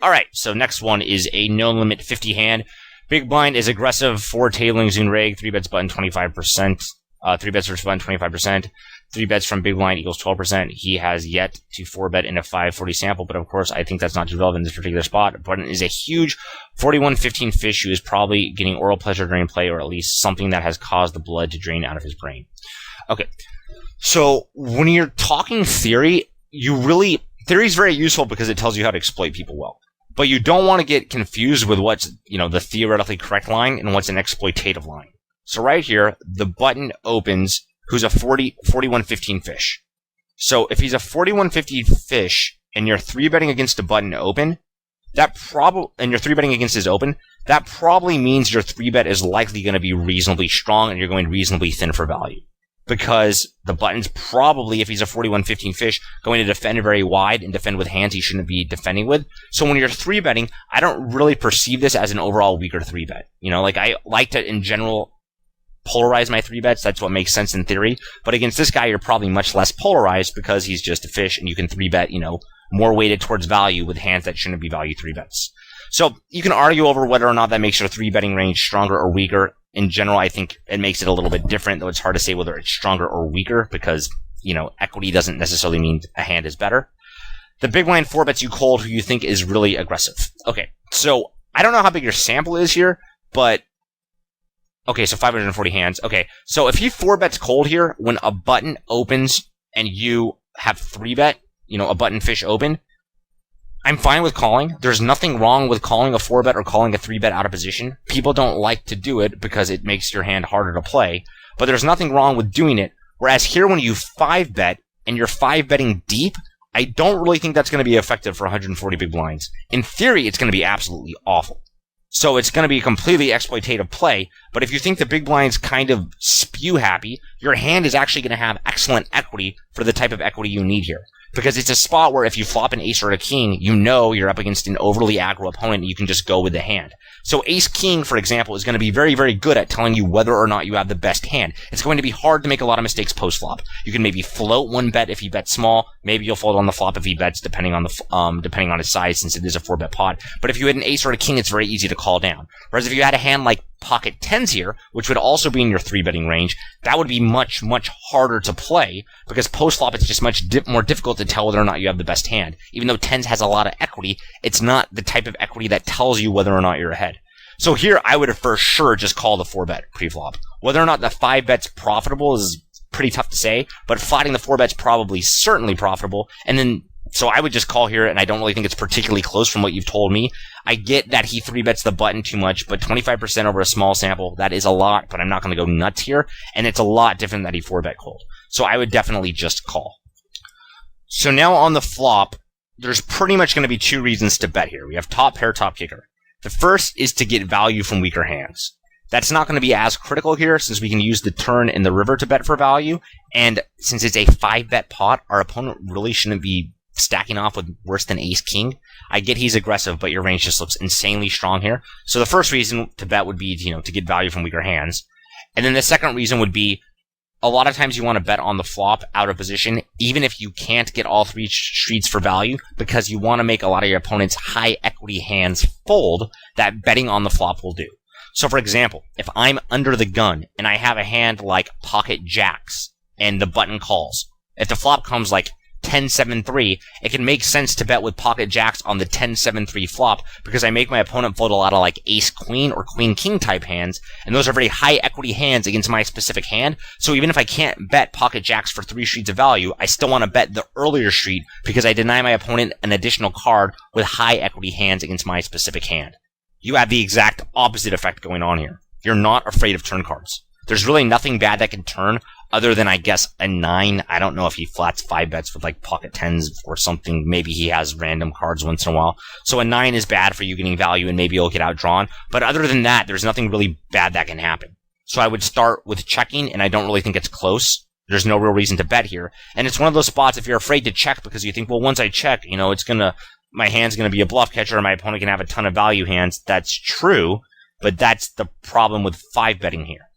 All right, so next one is a no limit 50 hand. Big blind is aggressive, 4 tabling Zoon Reg, 3 bets button 25%, 3 bets versus button 25%, 3 bets from big blind equals 12%. He has yet to 4-bet in a 540 sample, but of course I think that's not too relevant in this particular spot. Button is a huge 41-15 fish who is probably getting oral pleasure during play, or at least something that has caused the blood to drain out of his brain. Okay, so when you're talking theory, theory is very useful because it tells you how to exploit people well. But you don't want to get confused with what's, the theoretically correct line and what's an exploitative line. So right here, the button opens, who's a 41-15 fish. So if he's a 41-15 fish and you're 3-betting against a button open, and you're 3-betting against his open, that probably means your 3-bet is likely going to be reasonably strong and you're going reasonably thin for value. Because the button's probably, if he's a 41-15 fish, going to defend very wide and defend with hands he shouldn't be defending with. So when you're 3-betting, I don't really perceive this as an overall weaker 3-bet. I like to, in general, polarize my 3-bets. That's what makes sense in theory. But against this guy, you're probably much less polarized because he's just a fish and you can 3-bet, more weighted towards value with hands that shouldn't be value 3-bets. So you can argue over whether or not that makes your 3-betting range stronger or weaker. In general, I think it makes it a little bit different, though it's hard to say whether it's stronger or weaker because, equity doesn't necessarily mean a hand is better. The big blind 4-bets you cold who you think is really aggressive. Okay, so I don't know how big your sample is here, but okay, so 540 hands. Okay, so if he 4-bets cold here, when a button opens and you have 3-bet, a button fish open, I'm fine with calling. There's nothing wrong with calling a 4-bet or calling a 3-bet out of position. People don't like to do it because it makes your hand harder to play, but there's nothing wrong with doing it. Whereas here, when you 5-bet and you're 5-betting deep, I don't really think that's going to be effective for 140 big blinds. In theory, it's going to be absolutely awful. So it's going to be a completely exploitative play, but if you think the big blind's kind of spew happy, your hand is actually going to have excellent equity for the type of equity you need here. Because it's a spot where if you flop an ace or a king, you're up against an overly aggro opponent and you can just go with the hand. So ace-king, for example, is going to be very, very good at telling you whether or not you have the best hand. It's going to be hard to make a lot of mistakes post-flop. You can maybe float one bet if he bets small. Maybe you'll fold on the flop if he bets, depending on his size, since it is a 4-bet pot. But if you had an ace or a king, it's very easy to call down. Whereas if you had a hand like pocket tens here, which would also be in your 3-betting range, that would be much, much harder to play because post-flop it's just much more difficult to tell whether or not you have the best hand. Even though tens has a lot of equity, it's not the type of equity that tells you whether or not you're ahead. So here, I would for sure just call the 4-bet pre-flop. Whether or not the 5-bet's profitable is pretty tough to say, but flatting the 4-bet's probably certainly profitable, and then so I would just call here, and I don't really think it's particularly close from what you've told me. I get that he 3-bets the button too much, but 25% over a small sample, that is a lot, but I'm not going to go nuts here, and it's a lot different that he 4-bet cold. So I would definitely just call. So now on the flop, there's pretty much going to be 2 reasons to bet here. We have top pair, top kicker. The first is to get value from weaker hands. That's not going to be as critical here since we can use the turn and the river to bet for value, and since it's a 5-bet pot, our opponent really shouldn't be stacking off with worse than ace-king. I get he's aggressive, but your range just looks insanely strong here. So the first reason to bet would be, to get value from weaker hands. And then the second reason would be, a lot of times you want to bet on the flop out of position, even if you can't get all 3 streets for value, because you want to make a lot of your opponent's high equity hands fold that betting on the flop will do. So for example, if I'm under the gun and I have a hand like pocket jacks and the button calls, if the flop comes like 10-7-3, it can make sense to bet with pocket jacks on the 10-7-3 flop because I make my opponent fold a lot of like ace-queen or queen-king type hands, and those are very high equity hands against my specific hand. So even if I can't bet pocket jacks for 3 streets of value, I still want to bet the earlier street because I deny my opponent an additional card with high equity hands against my specific hand. You have the exact opposite effect going on here. You're not afraid of turn cards. There's really nothing bad that can turn other than, I guess, a 9. I don't know if he flats 5-bets with like pocket 10s or something. Maybe he has random cards once in a while. So a 9 is bad for you getting value and maybe you'll get outdrawn. But other than that, there's nothing really bad that can happen. So I would start with checking, and I don't really think it's close. There's no real reason to bet here. And it's one of those spots if you're afraid to check because you think, well, once I check, my hand's going to be a bluff catcher and my opponent can have a ton of value hands. That's true, but that's the problem with 5-betting here.